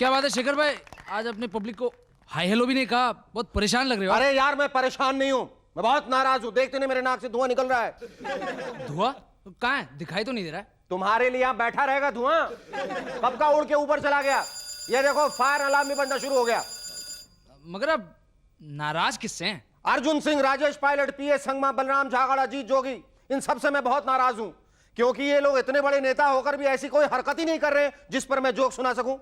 क्या बात है शेखर भाई, आज अपने पब्लिक को हाय हेलो भी नहीं कहा, बहुत परेशान लग रहे हो। अरे यार मैं परेशान नहीं हूँ, मैं बहुत नाराज हूँ। देखते नहीं मेरे नाक से धुआं निकल रहा है। धुआं कहाँ है, दिखाई तो नहीं दे रहा है। तुम्हारे लिए यहाँ बैठा रहेगा धुआं, कब का उड़ के ऊपर चला गया। ये देखो फायर अलार्म भी बजना शुरू हो गया। मगर अब नाराज किससे हैं? अर्जुन सिंह, राजेश पायलट, पीएस संगमा, बलराम झागड़ा, अजीत जोगी, इन सबसे मैं बहुत नाराज हूं, क्योंकि ये लोग इतने बड़े नेता होकर भी ऐसी कोई हरकत ही नहीं कर रहे जिस पर मैं जोक सुना सकूं।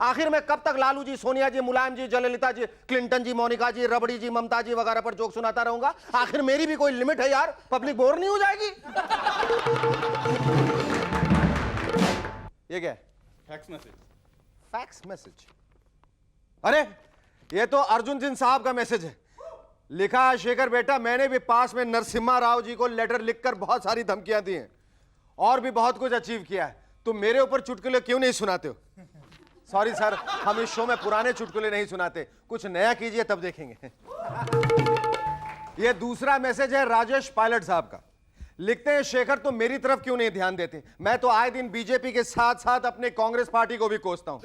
आखिर में कब तक लालू जी, सोनिया जी, मुलायम जी, जयललिता जी, क्लिंटन जी, मोनिका जी, रबड़ी जी, ममता जी वगैरह पर जोक सुनाता रहूंगा? आखिर मेरी भी कोई लिमिट है यार, पब्लिक बोर नहीं हो जाएगी? ये क्या है? Fax message. Fax message? अरे ये तो अर्जुन सिंह साहब का मैसेज है। लिखा है, शेखर बेटा, मैंने भी पास में नरसिम्हा राव जी को लेटर लिखकर बहुत सारी धमकियां दी हैं और भी बहुत कुछ अचीव किया है। तुम मेरे ऊपर चुटकुले क्यों नहीं सुनाते हो? सॉरी सर, हम इस शो में पुराने चुटकुले नहीं सुनाते, कुछ नया कीजिए तब देखेंगे। यह दूसरा मैसेज है राजेश पायलट साहब का। लिखते हैं, शेखर तुम मेरी तरफ क्यों नहीं ध्यान देते? मैं तो आए दिन बीजेपी के साथ साथ अपने कांग्रेस पार्टी को भी कोसता हूं।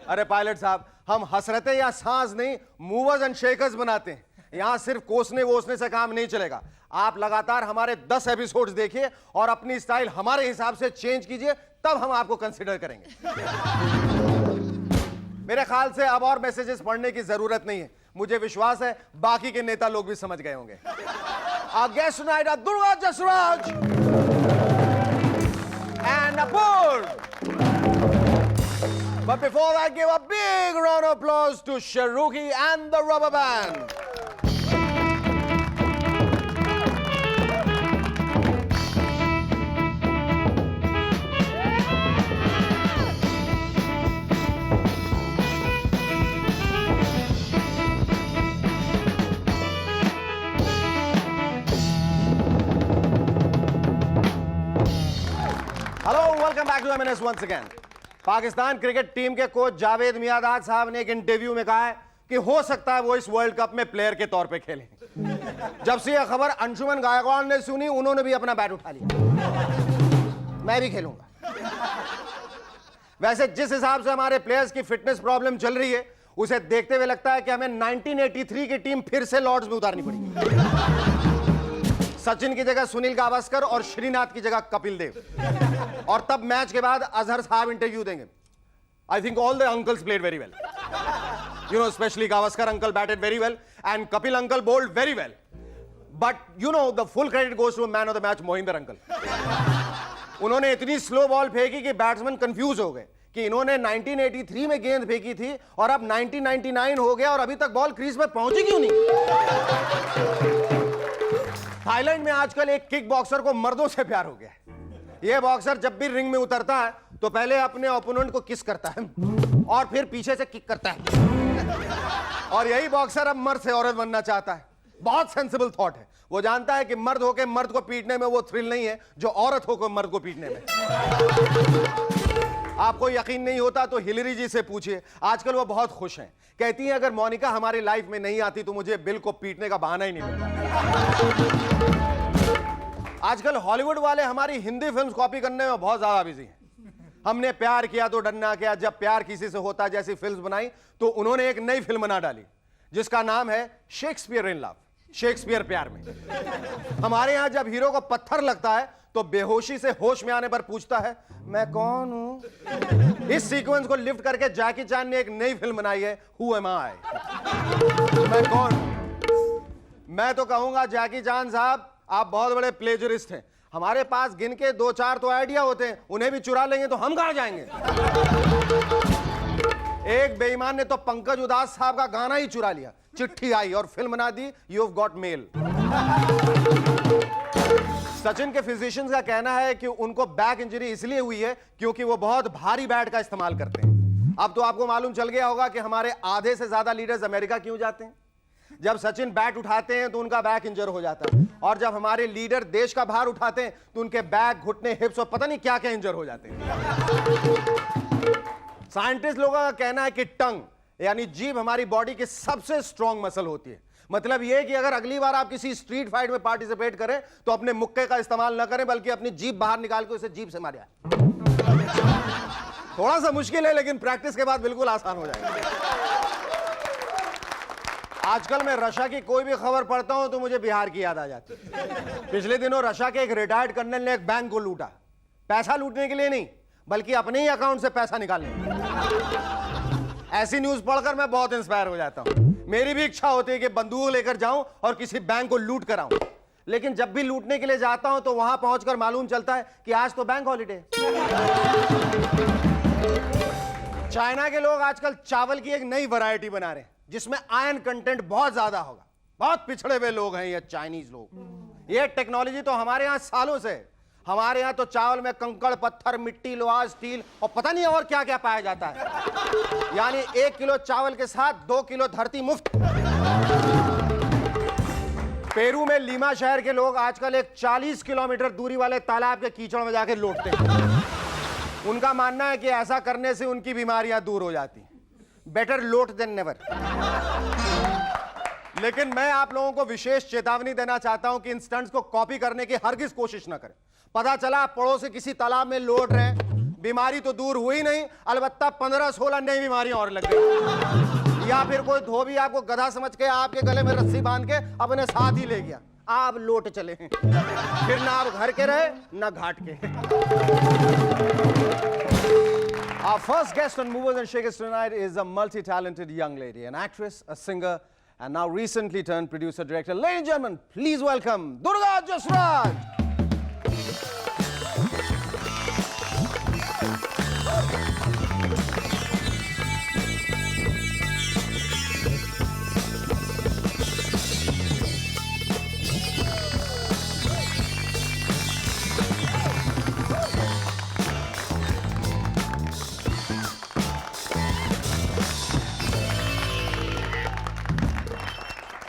अरे पायलट साहब, हम हसरते या सांस नहीं, मूवर्स एंड शेकर्स बनाते हैं। यहां सिर्फ कोसने वोसने से काम नहीं चलेगा। आप लगातार हमारे 10 एपिसोड्स देखिए और अपनी स्टाइल हमारे हिसाब से चेंज कीजिए, तब हम आपको कंसिडर करेंगे। मेरे ख्याल से अब और मैसेजेस पढ़ने की जरूरत नहीं है। मुझे विश्वास है बाकी के नेता लोग भी समझ गए होंगे। Our guest tonight are Durga Jasraj and Apur. But before that, give a big round of applause to Shahrukhi and the Rubber Band. Welcome back to MNS once again. Pakistan cricket team के coach Javed Miandad साहब ने एक interview में कहा है कि हो सकता है वो इस वर्ल्ड कप में प्लेयर के तौर पे खेलें। जब से यह खबर अंशुमन गायकवाड़ ने सुनी, उन्होंने भी अपना बैट उठा लिया, मैं भी खेलूंगा। वैसे जिस हिसाब से हमारे प्लेयर्स की फिटनेस प्रॉब्लम चल रही है, उसे देखते हुए लगता है कि हमें 1983 की टीम फिर से लॉर्ड्स में उतारनी पड़ेगी। सचिन की जगह सुनील गावस्कर और श्रीनाथ की जगह कपिल देव, और तब मैच के बाद अजहर साहब इंटरव्यू देंगे। I think all the uncles played very well, you know, specially Gavaskar uncle batted very well and Kapil uncle bowled very well, but you know the full credit goes to man of the match Mohinder uncle. उन्होंने इतनी slow ball फेंकी कि batsman confuse हो गए कि इन्होंने 1983 में गेंद फेंकी थी और अब 1999 हो गया और अभी तक बॉल क्रीज पर पहुंची क्यों नहीं। थाईलैंड में आजकल एक किक बॉक्सर को मर्दों से प्यार हो गया है। यह बॉक्सर जब भी रिंग में उतरता है तो पहले अपने ओपोनेंट को किस करता है और फिर पीछे से किक करता है। और यही बॉक्सर अब मर्द से औरत बनना चाहता है। बहुत सेंसिबल थॉट है। वो जानता है कि मर्द होकर मर्द को पीटने में वो थ्रिल नहीं है जो औरत होकर मर्द को पीटने में। आपको यकीन नहीं होता तो हिलरी जी से पूछिए, आजकल वो बहुत खुश हैं। कहती हैं, अगर मोनिका हमारी लाइफ में नहीं आती तो मुझे बिल को पीटने का बहाना ही नहीं मिलता। आजकल हॉलीवुड वाले हमारी हिंदी फिल्म्स कॉपी करने में बहुत ज्यादा बिजी हैं। हमने प्यार किया तो डरना क्या, जब प्यार किसी से होता जैसी फिल्म्स बनाई तो उन्होंने एक नई फिल्म बना डाली जिसका नाम है शेक्सपियर इन लव, शेक्सपियर प्यार में। हमारे यहां जब हीरो को पत्थर लगता है तो बेहोशी से होश में आने पर पूछता है, मैं कौन हूं। इस सीक्वेंस को लिफ्ट करके जैकी चैन ने एक नई फिल्म बनाई है, हु एम आई, मैं कौन हूं। मैं तो कहूंगा जैकी चैन साहब, आप बहुत बड़े प्लेजरिस्ट हैं। हमारे पास गिन के 2-4 तो आइडिया होते हैं, उन्हें भी चुरा लेंगे तो हम कहां जाएंगे। एक बेईमान ने तो पंकज उदास साहब का गाना ही चुरा लिया। चिट्ठी आई और फिल्म बना दी, you have got mail. Sachin के फिजिशियंस का कहना है कि उनको बैक इंजरी इसलिए हुई है क्योंकि वो बहुत भारी बैट का इस्तेमाल करते हैं। अब तो आपको मालूम चल गया होगा कि हमारे आधे से ज्यादा लीडर्स अमेरिका क्यों जाते हैं। जब सचिन बैट उठाते हैं तो उनका बैक इंजर हो जाता है, और जब हमारे लीडर देश का भार उठाते हैं तो उनके बैक, घुटने, हिप्स और पता नहीं क्या क्या इंजर हो जाते हैं। साइंटिस्ट लोगों का कहना है कि टंग यानी जीभ हमारी बॉडी की सबसे स्ट्रॉन्ग मसल होती है। मतलब यह कि अगर अगली बार आप किसी स्ट्रीट फाइट में पार्टिसिपेट करें तो अपने मुक्के का इस्तेमाल न करें, बल्कि अपनी जीभ बाहर निकाल के उसे जीभ से मारे। थोड़ा सा मुश्किल है लेकिन प्रैक्टिस के बाद बिल्कुल आसान हो जाएगा। आजकल मैं रशिया की कोई भी खबर पढ़ता हूं तो मुझे बिहार की याद आ जाती है। पिछले दिनों रशिया के एक रिटायर्ड कर्नल ने एक बैंक को लूटा, पैसा लूटने के लिए नहीं बल्कि अपने ही अकाउंट से पैसा निकालने। ऐसी न्यूज पढ़कर मैं बहुत इंस्पायर हो जाता हूं। मेरी भी इच्छा होती है कि बंदूक लेकर जाऊं और किसी बैंक को लूट कर आऊं, लेकिन जब भी लूटने के लिए जाता हूं तो वहां पहुंचकर मालूम चलता है कि आज तो बैंक हॉलिडे। चाइना के लोग आजकल चावल की एक नई वैरायटी बना रहे हैं जिसमें आयरन कंटेंट बहुत ज्यादा होगा। बहुत पिछड़े हुए लोग हैं ये चाइनीज लोग। ये टेक्नोलॉजी तो हमारे यहां सालों से है। हमारे यहां तो चावल में कंकड़, पत्थर, मिट्टी, लोहा, स्टील और पता नहीं और क्या क्या पाया जाता है। यानी 1 किलो चावल के साथ 2 किलो धरती मुफ्त। पेरू में लीमा शहर के लोग आजकल एक 40 किलोमीटर दूरी वाले तालाब के कीचड़ में जाकर लौटते हैं। उनका मानना है कि ऐसा करने से उनकी बीमारियां दूर हो जाती। बेटर लोट देन नेवर। लेकिन मैं आप लोगों को विशेष चेतावनी देना चाहता हूं कि इन स्टंट्स को कॉपी करने की हरगिज कोशिश न करें। पता चला आप पड़ोस से किसी तालाब में लौट रहे हैं, बीमारी तो दूर हुई नहीं, अलबत्ता 15-16 नई बीमारियां और लग गई। या फिर कोई धोबी आपको गधा समझ के आपके गले में रस्सी बांध के अपने साथ ही ले गया, आप लौट चले हैं। फिर ना आप घर के रहे ना घाट के। Our first guest on Movers and Shakers tonight is a multi-talented young lady, an actress, a singer, and now recently turned producer-director. Ladies and gentlemen, please welcome Durga Jasraj.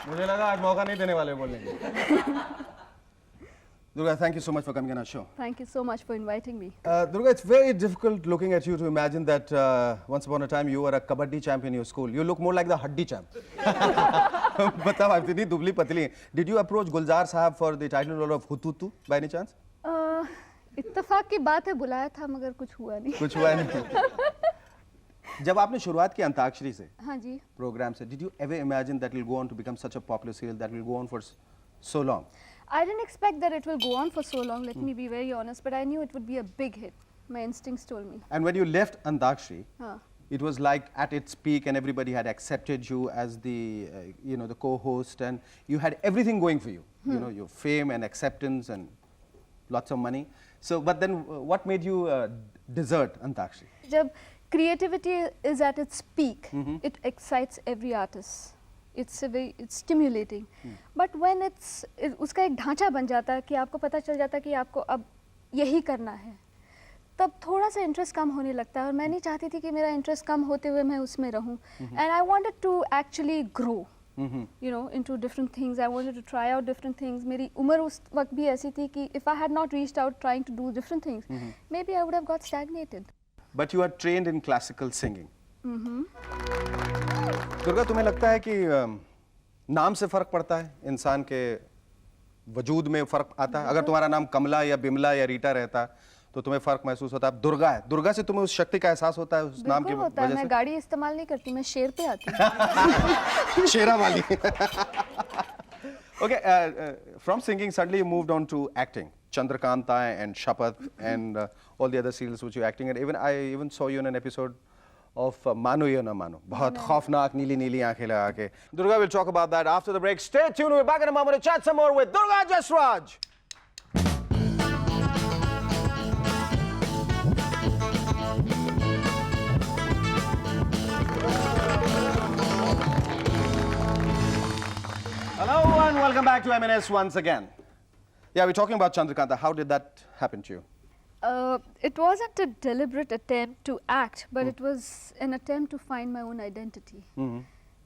मुझे लगा आज मौका नहीं देने वाले बोलने के। Durga, thank you so much for coming on our show. Thank you so much for inviting me. Durga, it's very difficult looking at you to imagine that once upon a time you were a kabaddi champ in your school. You look more like the haddi champ. बताओ आप इतनी दुबली पतली। Did you approach Gulzar Sahab for the title role of Hututu by any chance? इत्तेफाक की बात है, बुलाया था मगर कुछ हुआ नहीं। कुछ हुआ नहीं। जब आपने शुरुआत की अंताक्षरी से, हाँ जी, प्रोग्राम से, did you ever imagine that it will go on to become such a popular serial that will go on for so long? I didn't expect that it will go on for so long. Let me be very honest, but I knew it would be a big hit. My instincts told me. And when you left Antakshari, हाँ. it was like at its peak, and everybody had accepted you as the, the co-host, and you had everything going for you. You know, your fame and acceptance and lots of money. So, but then, what made you desert Antakshari? जब creativity is at its peak, it excites every artist. It's stimulating. But when उसका एक ढांचा बन जाता है कि आपको पता चल जाता है कि आपको अब यही करना है, तब थोड़ा सा इंटरेस्ट कम होने लगता है। और मैं नहीं चाहती थी कि मेरा इंटरेस्ट कम होते हुए मैं उसमें रहूं. And I wanted to actually grow, you know, into different things. I wanted to try out different things. मेरी उम्र उस वक्त भी ऐसी थी कि if I had not reached out trying to do different things, maybe I would have got stagnated. But you are trained in classical singing. Durga, तुम्हें लगता है कि नाम से फर्क पड़ता है, इंसान के वजूद में फर्क आता है? अगर तुम्हारा नाम कमला या बिमला या रीटा रहता तो तुम्हें फर्क महसूस होता है? दुर्गा है, दुर्गा से तुम्हें उस शक्ति का एहसास होता है, उस नाम की वजह से? मैं गाड़ी इस्तेमाल नहीं करती, मैं शेर पे आती हूँ। शेरा वाली। Okay, from singing suddenly you moved on to acting. Chandrakanta and Shapath and all the other serials which you're acting in. Even I even saw you in an episode of Mano Ya Na Mano. बहुत खौफनाक नीली नीली आंखें लगा के. Durga will talk about that after the break. Stay tuned. We're back in a moment to chat some more with Durga Jasraj. Hello and welcome back to M&S once again. Yeah, we're talking about Chandrakanta. How did that happen to you? It wasn't a deliberate attempt to act, but it was an attempt to find my own identity.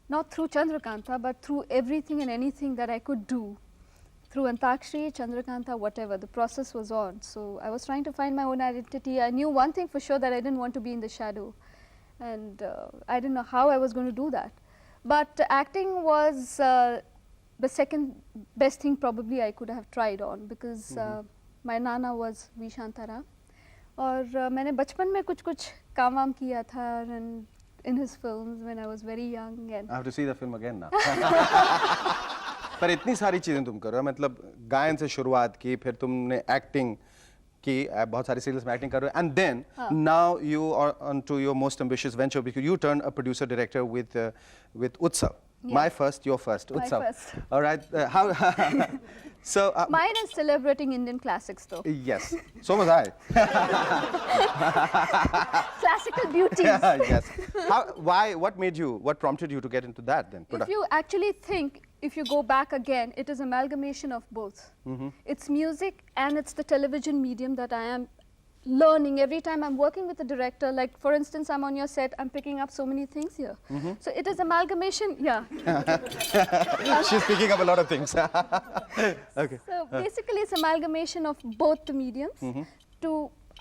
Not through Chandrakanta, but through everything and anything that I could do. Through Antakshari, Chandrakanta, whatever, the process was on. So I was trying to find my own identity. I knew one thing for sure, that I didn't want to be in the shadow. And I didn't know how I was going to do that. But acting was the second best thing probably I could have tried on, because my nana was V. Shantara. और मैंने बचपन में कुछ काम वाम किया था and in his films when I was very young and I have to see the film again now. पर इतनी सारी चीजें तुम कर रहे हो, मतलब गायन से शुरुआत की, फिर तुमने एक्टिंग की, बहुत सारी सीरियल्स में एक्टिंग कर रहे हो, and then now you are onto your most ambitious venture because you turn a producer director with Utsav. Yeah. My first, your first, My Utsav. first. All right, how? So mine is celebrating Indian classics though. yes, so was I. Classical beauties. Yes. How? Why? What made you? What prompted you to get into that then? If you actually think, if you go back again, it is amalgamation of both. It's music and it's the television medium that I am learning every time I'm working with a director. Like for instance, I'm on your set, I'm picking up so many things here. So it is amalgamation, yeah. She's picking up a lot of things. Okay. So basically it's amalgamation of both the mediums.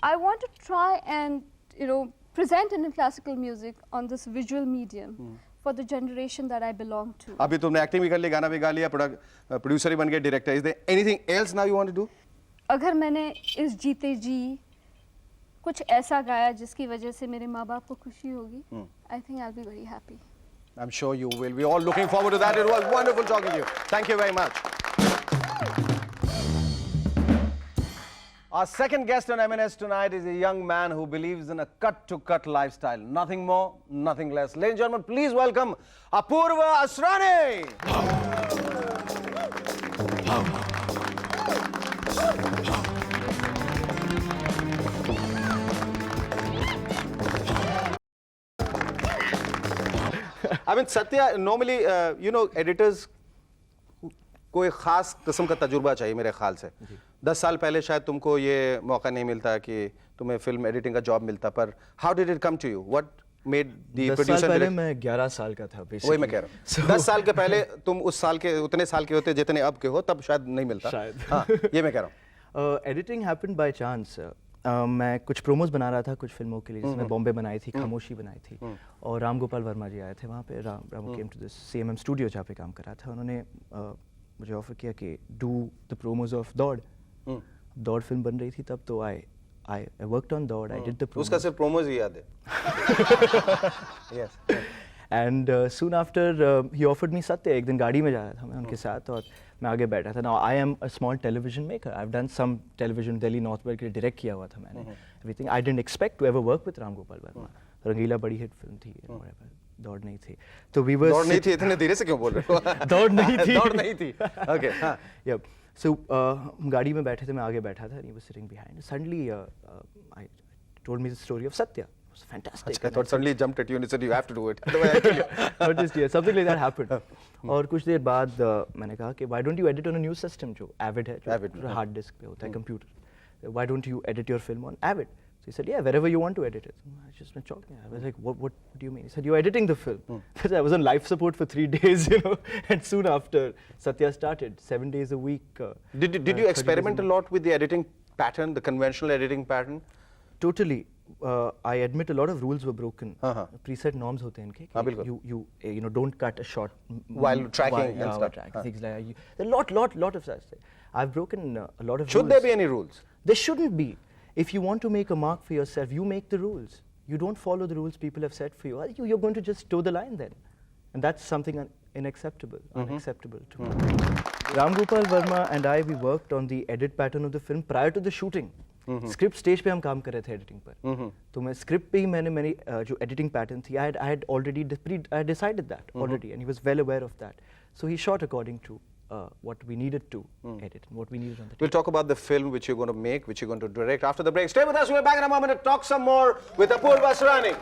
I want to try and, you know, present Indian classical music on this visual medium for the generation that I belong to. अभी तुमने acting भी कर ली, गाना भी गा लिया, producer भी बन गए, director. Is there anything else now you want to do? अगर मैंने इस जीते जी कुछ ऐसा गाया जिसकी वजह से मेरे माँ बाप को खुशी होगी, I think I'll be very happy. I'm sure you will. We're all looking forward to that. It was wonderful talking to you. Thank you very much. Our second guest on M&S tonight is a young man who believes in a cut-to-cut lifestyle. Nothing more, nothing less. Ladies and gentlemen, please welcome Apurva Asrani. I mean, Satya, normally, you know, editors को एक खास किस्म का तजुर्बा चाहिए मेरे ख्याल से. 10 साल पहले शायद तुमको ये मौका नहीं मिलता कि तुम्हें फिल्म एडिटिंग का जॉब मिलता, पर how did it come to you? What made the producer? 10 साल पहले मैं 11 साल का था basically. वही मैं कह रहा हूँ. 10 साल के पहले तुम उस साल के उतने साल के होते जितने अब के हो, तब शायद नहीं मिलता. शायद. हाँ, ये मैं कह रहा हूँ. Editing happened by chance. मैं कुछ प्रोमोज बना रहा था कुछ फिल्मों के लिए, जिसमें बॉम्बे बनाई थी, खामोशी बनाई थी, और राम गोपाल वर्मा जी आए थे वहाँ पे. Ramu came to this CMM studio जहाँ पे काम कर रहा था. उन्होंने मुझे ऑफर किया कि डू द प्रोमोज ऑफ दौड़. दौड़ फिल्म बन रही थी तब, तो I worked on दौड़. I did the promos. उसका सिर्फ प्रोमोज ही याद है. Yes. And soon after he offered me Satya. एक दिन गाड़ी में जा रहा था मैं उनके साथ और मैं आगे बैठा था. Now I am a small television maker. I've done some television Delhi North Belt के लिए direct किया हुआ था मैंने. Everything. I didn't expect to ever work with Ram Gopal Verma. रंगीला बड़ी हिट फिल्म थी, दौड़ नहीं थी. तो we were. दौड़ नहीं थी, इतने धीरे से क्यों बोल रहे हो? दौड़ नहीं थी. दौड़ नहीं थी. Okay. हाँ. Yep. So गाड़ी में बैठे थे, मैं आगे बैठा था and he was sitting behind. Suddenly I told me the story of Satya. It was fantastic. I thought suddenly jumped at you and said you have to do it. Otherwise I kill you. Not just here, something like that happened. और कुछ देर बाद मैंने कहा कि why don't you edit on a new system जो Avid है, जो hard disk पे होता है, computer. Why don't you edit your film on Avid? So he said, yeah, wherever you want to edit it. I just went shocking. I was like, what do you mean? He said, you're editing the film. I was on life support for 3 days, you know, and soon after Satya started, 7 days a week. Did you experiment a lot with the editing pattern, the conventional editing pattern? Totally. I admit a lot of rules were broken. Preset norms hote hain inke. You know, don't cut a shot while tracking and stuff. Things like that. There are lot of such things. I've broken a lot of rules. Should there be any rules? There shouldn't be. If you want to make a mark for yourself, you make the rules. You don't follow the rules people have set for you. You're going to just toe the line then. And that's something unacceptable to me. Ram Gopal Verma and I, we worked on the edit pattern of the film prior to the shooting. Script stage पे हम काम कर रहे थे editing पर. तो मैं script पे ही मैंने मेरी जो एडिटिंग पैटर्न थी, I had already decided that already, and he was well aware of that. So he shot according to what we needed to edit and what we needed on the tape. We'll talk about the film which you're going to make, which you're going to direct after the break. Stay with us. We're back in a moment to talk some more with Apurva Asrani.